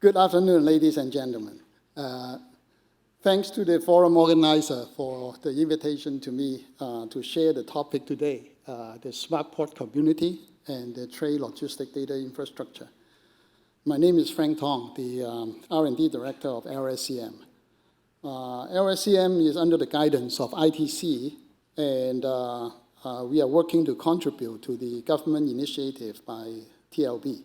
Good afternoon, ladies and gentlemen. Thanks to the forum organizer for the invitation to me to share the topic today, the smart port community and the trade logistic data infrastructure. My name is Frank Tong, the R&D Director of LSCM. LSCM is under the guidance of ITC, and we are working to contribute to the government initiative by TLB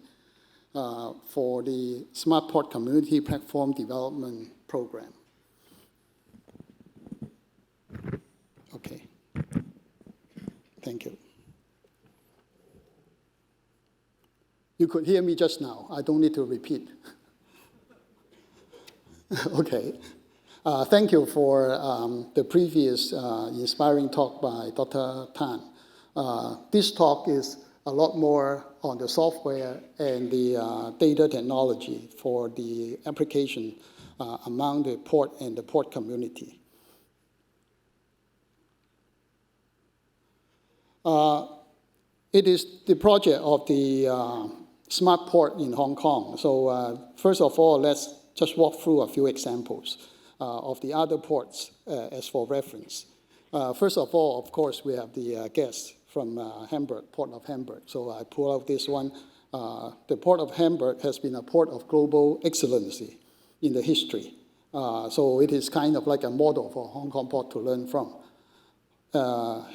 for the Smart Port Community Platform Development Program. Okay. Thank you. You could hear me just now. I don't need to repeat. Okay. Thank you for the previous inspiring talk by Dr. Tan. This talk is a lot more on the software and the data technology for the application among the port and the port community. It is the project of the smart port in Hong Kong. So first of all, let's just walk through a few examples of the other ports as for reference. First of all, of course, we have the guests from Hamburg, Port of Hamburg. So I pull out this one. The Port of Hamburg has been a port of global excellency in the history. So it is kind of like a model for Hong Kong Port to learn from.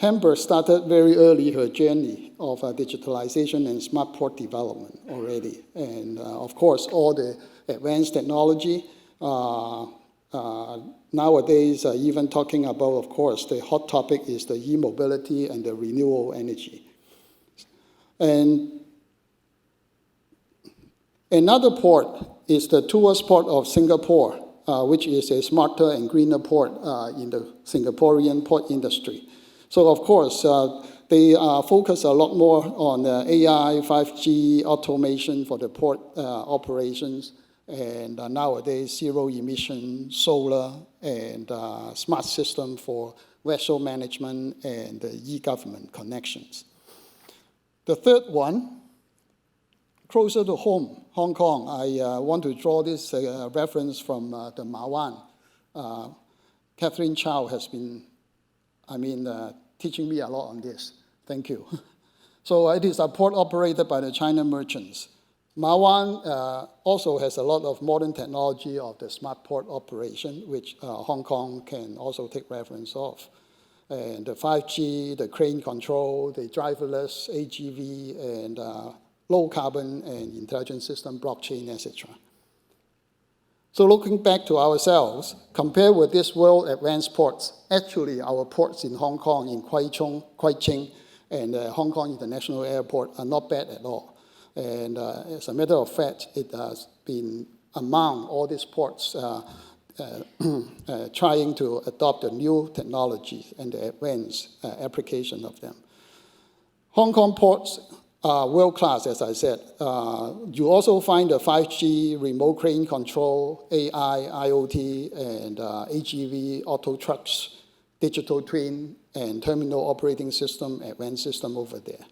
Hamburg started very early her journey of digitalization and smart port development already. And of course, all the advanced technology, nowadays, even talking about, of course, the hot topic is the e-mobility and the renewable energy. And another port is the tourist port of Singapore, which is a smarter and greener port in the Singaporean port industry. So, of course, they focus a lot more on AI, 5G, automation for the port operations, and nowadays, zero emission, solar, and smart system for vessel management and e-government connections. The third one, closer to home, Hong Kong, I want to draw this reference from the Ma Wan. Catherine Chow has been, teaching me a lot on this. Thank you. So it is a port operated by the China merchants. Ma Wan also has a lot of modern technology of the smart port operation, which Hong Kong can also take reference of. And the 5G, the crane control, the driverless AGV, and low carbon and intelligent system, blockchain, etc. So looking back to ourselves, compared with these world advanced ports, actually our ports in Hong Kong, in Kwai Ching, and Hong Kong International Airport are not bad at all. And as a matter of fact, it has been among all these ports trying to adopt the new technologies and the advanced application of them. Hong Kong ports are world-class, as I said. You also find the 5G, remote crane control, AI, IoT, and AGV, auto trucks, digital twin, and terminal operating system, advanced system over there.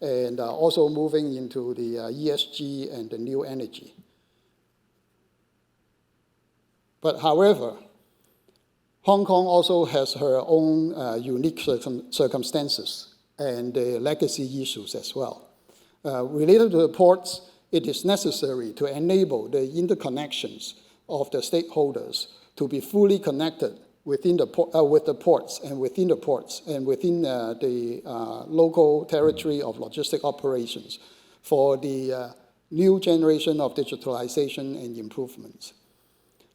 And also moving into the ESG and the new energy. But however, Hong Kong also has her own unique circumstances and the legacy issues as well. Related to the ports, it is necessary to enable the interconnections of the stakeholders to be fully connected within the with the ports and within the ports and within the local territory of logistic operations for the new generation of digitalization and improvements.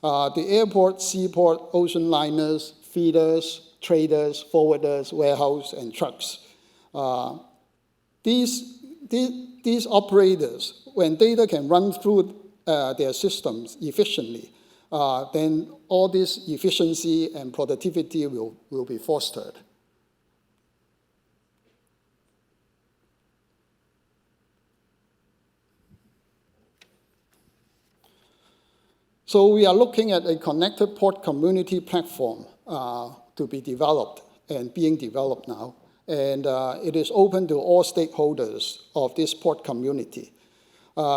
The airport, seaport, ocean liners, feeders, traders, forwarders, warehouse, and trucks. These operators, when data can run through their systems efficiently, then all this efficiency and productivity will be fostered. So we are looking at a connected port community platform to be developed and being developed now. And it is open to all stakeholders of this port community.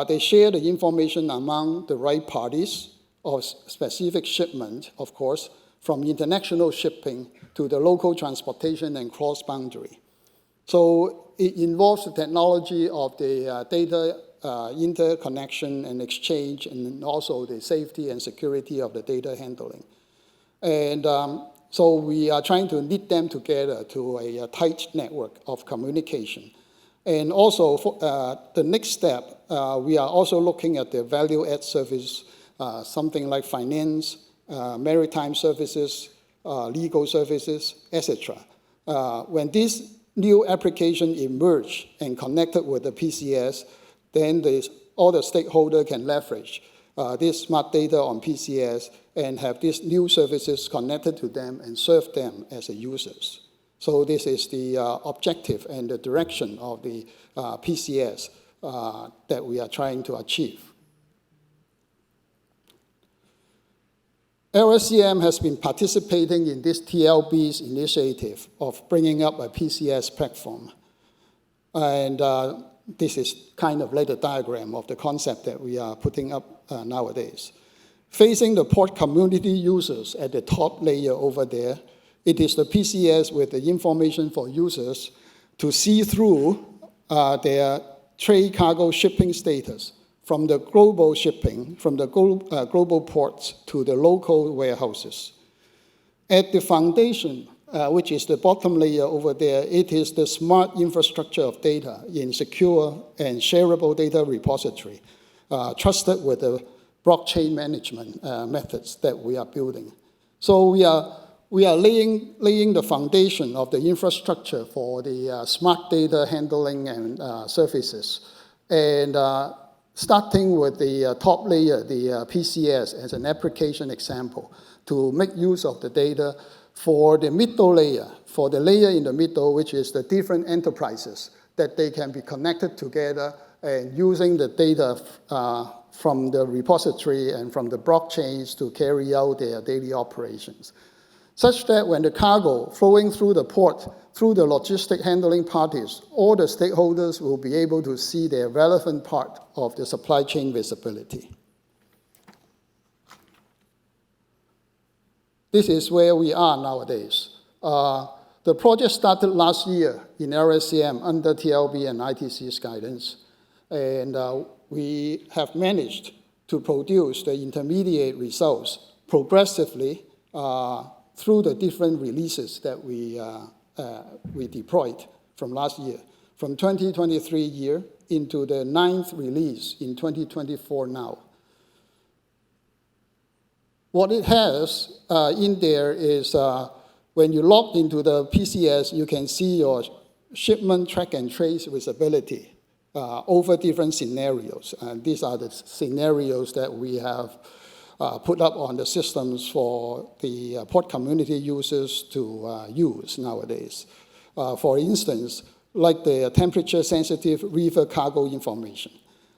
They share the information among the right parties of specific shipment, of course, from international shipping to the local transportation and cross-boundary. So it involves the technology of the data interconnection and exchange, and also the safety and security of the data handling. And so we are trying to knit them together to a tight network of communication. And also, for, the next step, we are also looking at the value-add service, something like finance, maritime services, legal services, etc. When this new application emerge and connected with the PCS, then all the stakeholders can leverage this smart data on PCS and have these new services connected to them and serve them as a users. So this is the objective and the direction of the PCS that we are trying to achieve. LSCM has been participating in this TLB's initiative of bringing up a PCS platform. And this is kind of like a diagram of the concept that we are putting up nowadays. Facing the port community users at the top layer over there, it is the PCS with the information for users to see through their trade cargo shipping status from the global shipping, from the global ports to the local warehouses. At the foundation, which is the bottom layer over there, it is the smart infrastructure of data in secure and shareable data repository, trusted with the blockchain management methods that we are building. So we are laying the foundation of the infrastructure for the smart data handling and services. And starting with the top layer, the PCS, as an application example, to make use of the data for the middle layer, for the layer in the middle, which is the different enterprises, that they can be connected together and using the data from the repository and from the blockchains to carry out their daily operations. Such that when the cargo flowing through the port, through the logistic handling parties, all the stakeholders will be able to see their relevant part of the supply chain visibility. This is where we are nowadays. The project started last year in LSCM under TLB and ITC's guidance, and we have managed to produce the intermediate results progressively through the different releases that we deployed from last year, from 2023 year into the 9th release in 2024 now. What it has in there is when you log into the PCS, you can see your shipment track and trace visibility over different scenarios. And these are the scenarios that we have put up on the systems for the port community users to use nowadays. For instance, like the temperature-sensitive river cargo information,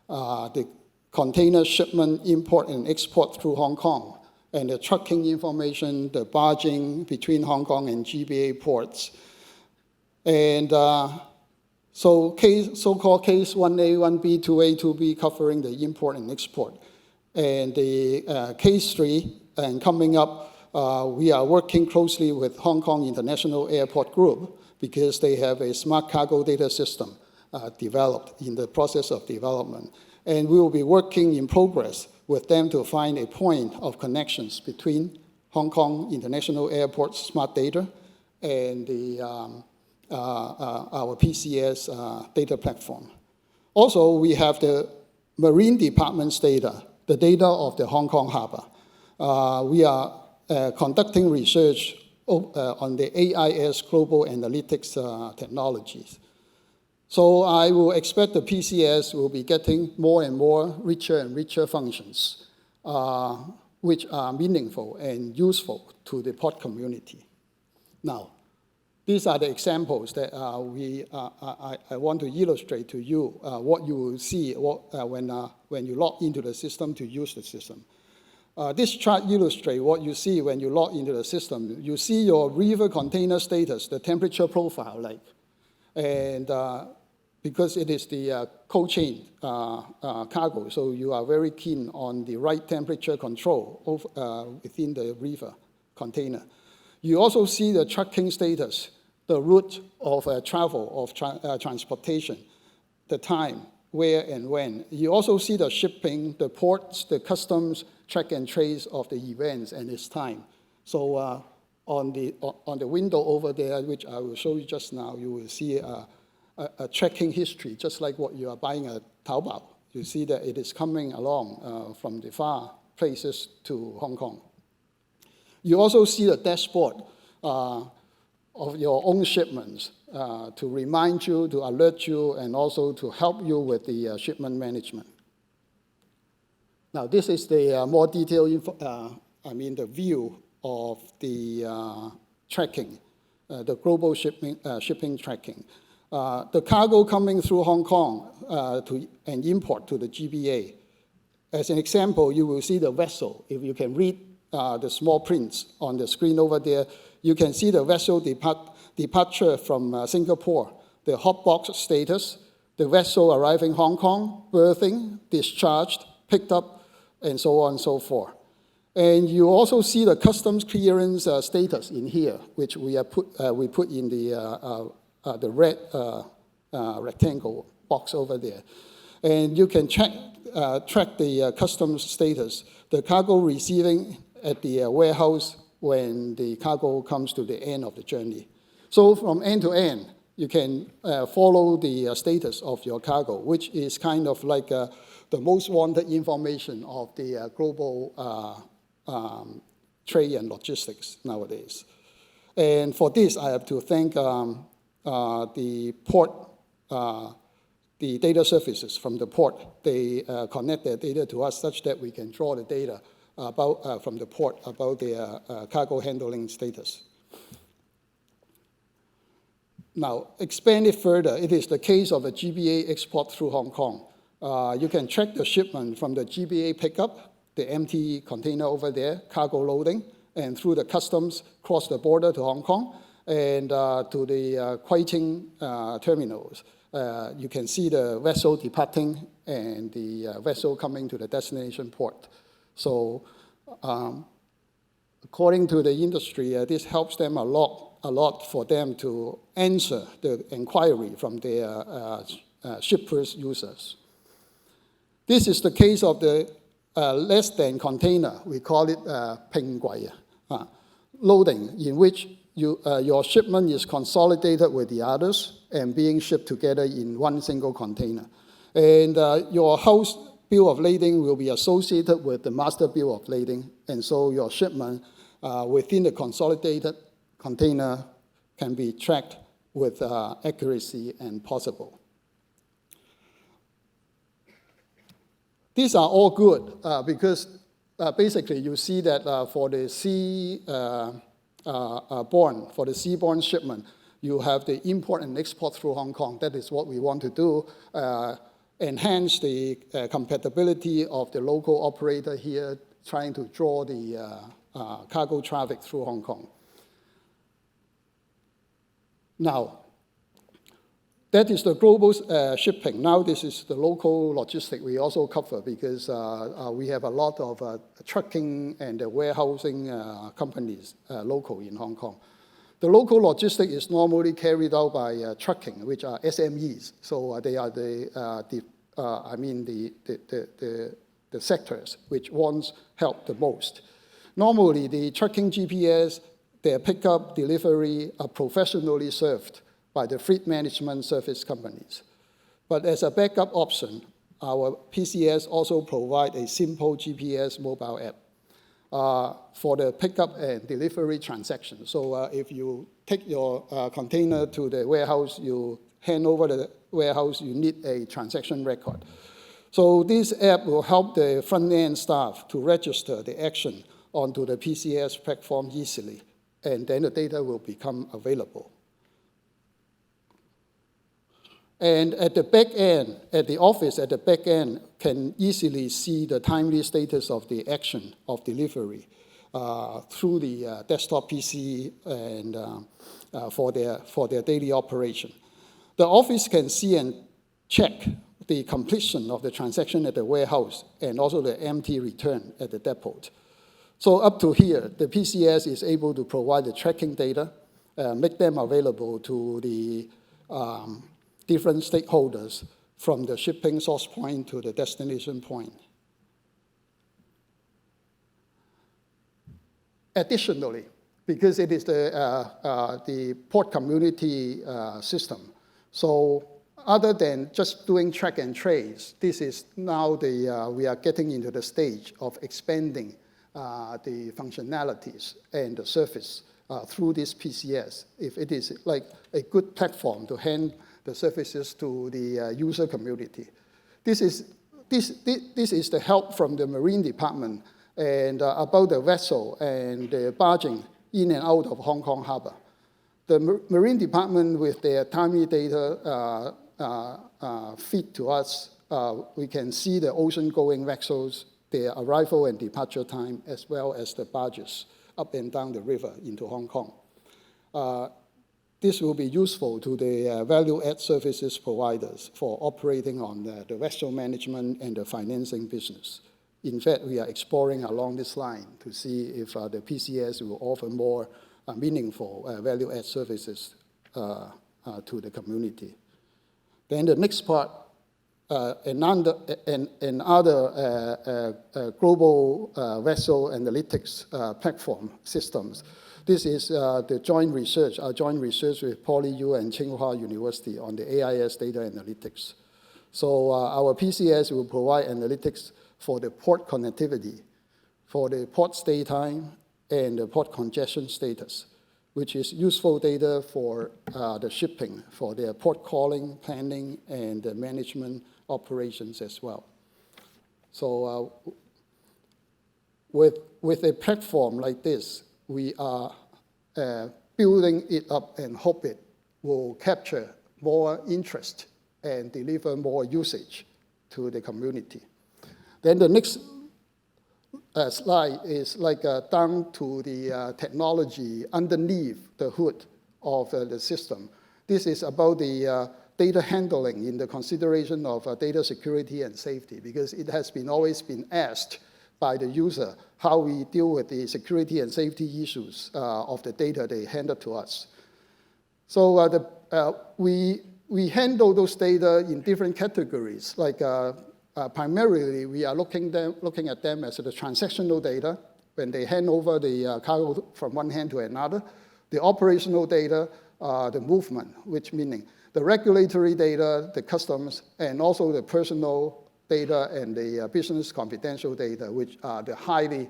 the container shipment import and export through Hong Kong, and the trucking information, the barging between Hong Kong and GBA ports. And so-called case 1A, 1B, 2A, 2B, covering the import and export. And the case 3, and coming up, we are working closely with Hong Kong International Airport Group because they have a smart cargo data system developed in the process of development. And we will be working in progress with them to find a point of connections between Hong Kong International Airport's smart data and the, our PCS data platform. Also, we have the Marine Department's data, the data of the Hong Kong harbor. We are conducting research on the AIS global analytics technologies. So I will expect the PCS will be getting more and more richer and richer functions, which are meaningful and useful to the port community. Now, these are the examples that I want to illustrate to you what you will see when you log into the system to use the system. This chart illustrates what you see when you log into the system. You see your river container status, the temperature profile, and because it is the cold chain cargo, so you are very keen on the right temperature control within the river container. You also see the tracking status, the route of travel, of transportation, the time, where and when. You also see the shipping, the ports, the customs, track and trace of the events and its time. So on the window over there, which I will show you just now, you will see a tracking history, just like what you are buying at Taobao. You see that it is coming along from the far places to Hong Kong. You also see the dashboard of your own shipments to remind you, to alert you, and also to help you with the shipment management. Now, this is the more detailed, the view of the tracking, the global shipping tracking. The cargo coming through Hong Kong and import to the GBA. As an example, you will see the vessel. If you can read the small prints on the screen over there, you can see the vessel departure from Singapore, the hotbox status, the vessel arriving Hong Kong, berthing, discharged, picked up, and so on and so forth. And you also see the customs clearance status in here, which we put in the red rectangle box over there. And you can track the customs status, the cargo receiving at the warehouse when the cargo comes to the end of the journey. So from end to end, you can follow the status of your cargo, which is kind of like the most wanted information of the global trade and logistics nowadays. And for this, I have to thank the port, the data services from the port. They connect their data to us such that we can draw the data from the port about their cargo handling status. Now, expand it further. It is the case of a GBA export through Hong Kong. You can track the shipment from the GBA pickup, the empty container over there, cargo loading, and through the customs, cross the border to Hong Kong, and to the Kuiting terminals. You can see the vessel departing and the vessel coming to the destination port. So according to the industry, this helps them a lot for them to answer the inquiry from their shippers users. This is the case of the less than container. We call it ping gui, loading, in which your shipment is consolidated with the others and being shipped together in one single container. And your house bill of lading will be associated with the master bill of lading, and so your shipment within the consolidated container can be tracked with accuracy and possible. These are all good because basically you see that for the seaborne shipment, you have the import and export through Hong Kong. That is what we want to do, enhance the compatibility of the local operator here trying to draw the cargo traffic through Hong Kong. Now, that is the global shipping. Now this is the local logistic we also cover because we have a lot of trucking and warehousing companies local in Hong Kong. The local logistic is normally carried out by trucking, which are SMEs. So they are the sectors which wants help the most. Normally, the trucking GPS, their pickup, delivery are professionally served by the fleet management service companies. But as a backup option, our PCS also provide a simple GPS mobile app for the pickup and delivery transactions. So if you take your container to the warehouse, you hand over the warehouse, you need a transaction record. So this app will help the front-end staff to register the action onto the PCS platform easily, and then the data will become available. And at the back end, at the office at the back end, can easily see the timely status of the action of delivery through the desktop PC and for their daily operation. The office can see and check the completion of the transaction at the warehouse and also the empty return at the depot. So up to here, the PCS is able to provide the tracking data, make them available to the different stakeholders from the shipping source point to the destination point. Additionally, because it is the port community system, so other than just doing track and trace, this is now we are getting into the stage of expanding the functionalities and the service through this PCS, if it is like a good platform to hand the services to the user community. This is the help from the Marine Department and about the vessel and the barging in and out of Hong Kong Harbor. The Marine Department, with their timely data feed to us, we can see the ocean-going vessels, their arrival and departure time, as well as the barges up and down the river into Hong Kong. This will be useful to the value-add services providers for operating on the vessel management and the financing business. In fact, we are exploring along this line to see if the PCS will offer more meaningful value-add services to the community. Then the next part, another global vessel analytics platform systems. This is the joint research, our joint research with PolyU and Tsinghua University on the AIS data analytics. So our PCS will provide analytics for the port connectivity, for the port stay time, and the port congestion status, which is useful data for the shipping, for their port calling, planning, and the management operations as well. So with a platform like this, we are building it up and hope it will capture more interest and deliver more usage to the community. Then the next slide is like down to the technology underneath the hood of the system. This is about the data handling in the consideration of data security and safety, because it has always been asked by the user how we deal with the security and safety issues of the data they handed to us. So we handle those data in different categories, like primarily, we are looking at them as the transactional data when they hand over the cargo from one hand to another, the operational data, the movement, which meaning the regulatory data, the customs, and also the personal data and the business confidential data, which are the highly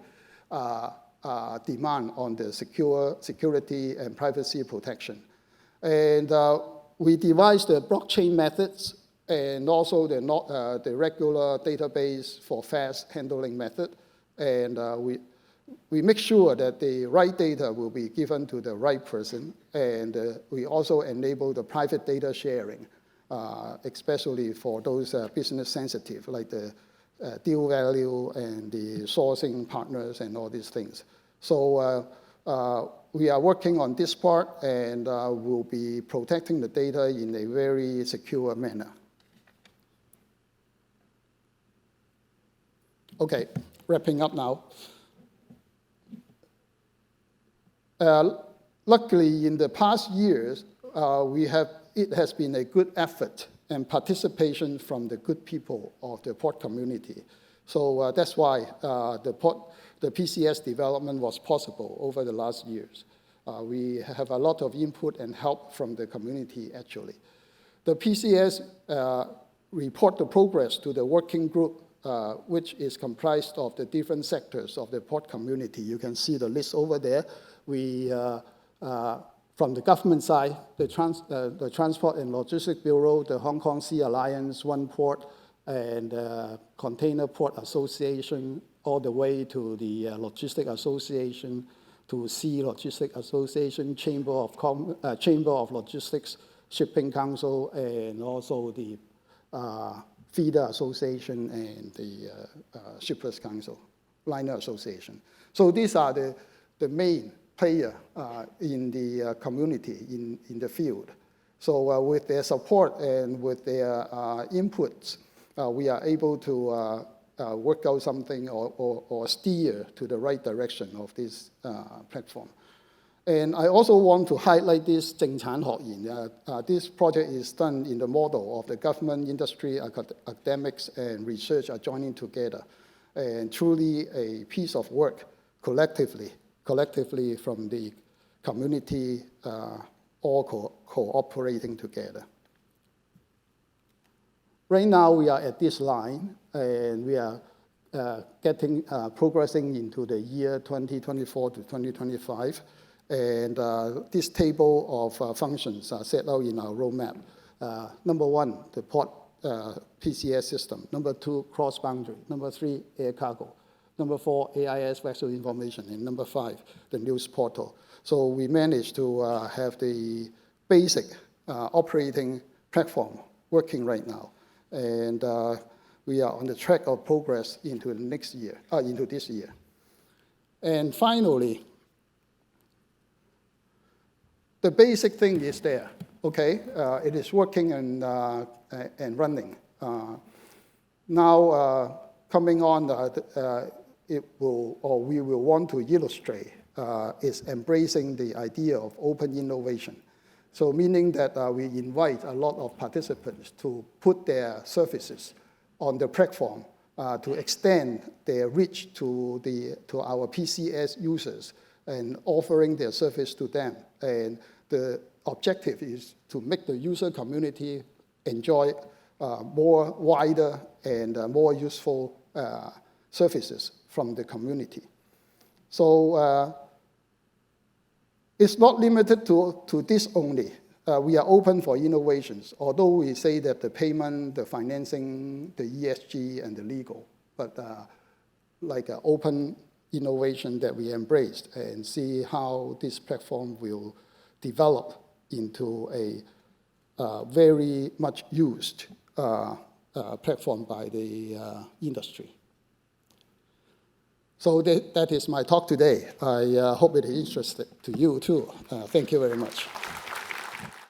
demand on the security and privacy protection. And we devised the blockchain methods and also the regular database for fast handling method. And we make sure that the right data will be given to the right person. And we also enable the private data sharing, especially for those business sensitive, like the deal value and the sourcing partners and all these things. So we are working on this part, and we'll be protecting the data in a very secure manner. Okay, wrapping up now. Luckily, in the past years, it has been a good effort and participation from the good people of the port community. So that's why the PCS development was possible over the last years. We have a lot of input and help from the community, actually. The PCS report the progress to the working group, which is comprised of the different sectors of the port community. You can see the list over there. We, from the government side, the Transport and Logistics Bureau, the Hong Kong Sea Alliance, One Port, and Container Port Association, all the way to the Logistics Association, to Sea Logistics Association, Chamber of Logistics, Shipping Council, and also the Feeder Association and the Shippers Council, Liner Association. So these are the main player in the community, in the field. So with their support and with their inputs, we are able to work out something or steer to the right direction of this platform. And I also want to highlight this 政產學研. This project is done in the model of the government, industry, academics, and research are joining together. And truly a piece of work collectively from the community, all cooperating together. Right now we are at this line, and we are progressing into the year 2024 to 2025. And this table of functions are set out in our roadmap. Number 1, the port PCS system. Number 2, cross-boundary. Number 3, air cargo. Number 4, AIS vessel information. And number 5, the news portal. So we managed to have the basic operating platform working right now. And we are on the track of progress into the next year, into this year. And finally, the basic thing is there, okay? It is working and running. Now, coming on, we will want to illustrate is embracing the idea of open innovation. So meaning that we invite a lot of participants to put their services on the platform to extend their reach to our PCS users and offering their service to them. And the objective is to make the user community enjoy more wider and more useful services from the community. So it's not limited to this only. We are open for innovations, although we say that the payment, the financing, the ESG, and the legal, but like an open innovation that we embraced and see how this platform will develop into a very much used platform by the industry. So that is my talk today. I hope it is interesting to you too. Thank you very much.